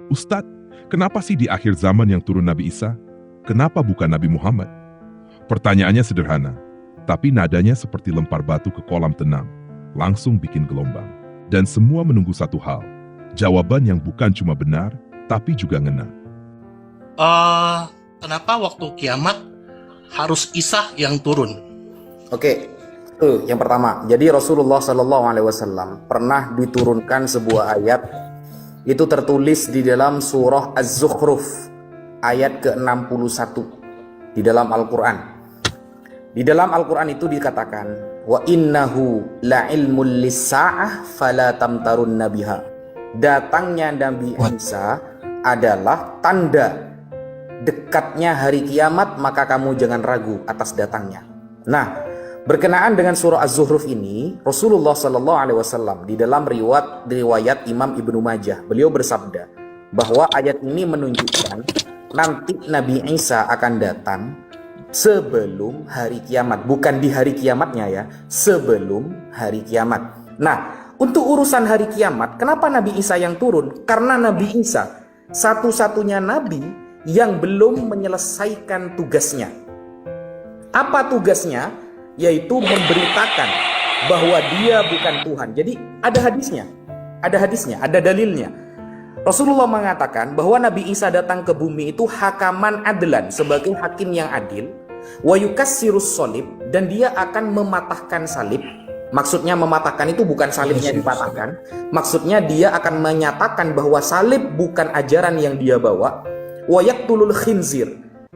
Ustadz, kenapa sih di akhir zaman yang turun Nabi Isa? Kenapa bukan Nabi Muhammad? Pertanyaannya sederhana, tapi nadanya seperti lempar batu ke kolam tenang, langsung bikin gelombang. Dan semua menunggu satu hal, jawaban yang bukan cuma benar, tapi juga ngena. Kenapa waktu kiamat harus Isa yang turun? Oke, itu yang pertama. Jadi Rasulullah SAW pernah diturunkan sebuah ayat, itu tertulis di dalam surah Az-Zukhruf ayat ke-61 di dalam Al-Quran. Di dalam Al-Quran itu dikatakan, wa innahu la'ilmul lis-sa'ah fala tamtarunna biha. Datangnya Nabi Isa adalah tanda dekatnya hari kiamat, maka kamu jangan ragu atas datangnya. Nah, berkenaan dengan surah Az-Zukhruf ini, Rasulullah SAW di dalam riwayat Imam Ibnu Majah, beliau bersabda bahwa ayat ini menunjukkan nanti Nabi Isa akan datang sebelum hari kiamat, bukan di hari kiamatnya ya, sebelum hari kiamat. Nah, untuk urusan hari kiamat, kenapa Nabi Isa yang turun? Karena Nabi Isa satu-satunya nabi yang belum menyelesaikan tugasnya. Apa tugasnya? Yaitu memberitakan bahwa dia bukan Tuhan. Jadi ada hadisnya, ada dalilnya. Rasulullah mengatakan bahwa Nabi Isa datang ke bumi itu hakaman adlan, sebagai hakim yang adil, wa yukassirus sholib, dan dia akan mematahkan salib. Maksudnya mematahkan itu bukan salibnya dipatahkan, maksudnya dia akan menyatakan bahwa salib bukan ajaran yang dia bawa, wa yaqtulul khinzir,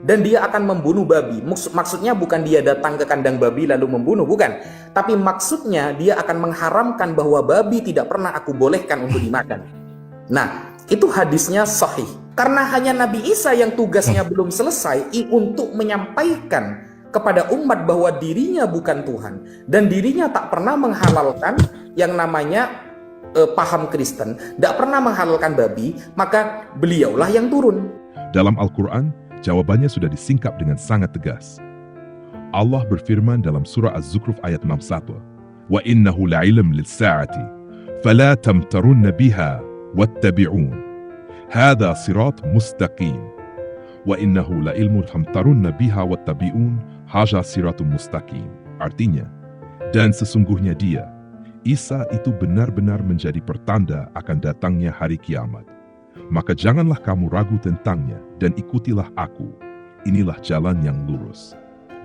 dan dia akan membunuh babi. Maksudnya bukan dia datang ke kandang babi lalu membunuh, bukan. Tapi maksudnya dia akan mengharamkan bahwa babi tidak pernah aku bolehkan untuk dimakan. Nah, itu hadisnya sahih. Karena hanya Nabi Isa yang tugasnya belum selesai untuk menyampaikan kepada umat bahwa dirinya bukan Tuhan dan dirinya tak pernah menghalalkan yang namanya paham Kristen, tak pernah menghalalkan babi, maka beliaulah yang turun. Dalam Al-Quran, jawabannya sudah disingkap dengan sangat tegas. Allah berfirman dalam surah Az-Zukhruf ayat 61, wa innahu la'ilm lis-sa'ati fala tamtarunna biha wattabi'un hadha sirat mustaqim wa innahu la'ilmun tamtarunna biha wattabi'un haja siratum mustaqim. Artinya, dan sesungguhnya dia, Isa itu benar-benar menjadi pertanda akan datangnya hari kiamat. Maka janganlah kamu ragu tentangnya dan ikutilah aku. Inilah jalan yang lurus.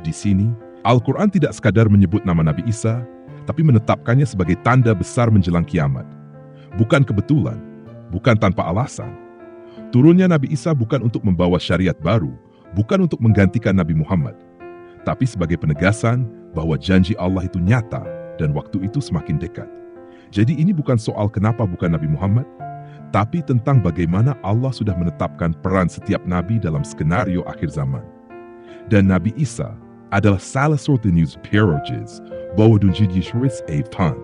Di sini, Al-Quran tidak sekadar menyebut nama Nabi Isa, tapi menetapkannya sebagai tanda besar menjelang kiamat. Bukan kebetulan, bukan tanpa alasan. Turunnya Nabi Isa bukan untuk membawa syariat baru, bukan untuk menggantikan Nabi Muhammad, tapi sebagai penegasan bahwa janji Allah itu nyata dan waktu itu semakin dekat. Jadi ini bukan soal kenapa bukan Nabi Muhammad, tapi tentang bagaimana Allah sudah menetapkan peran setiap nabi dalam skenario akhir zaman. Dan Nabi Isa adalah salah satu news peerages bahwa dunjidishuris Evan.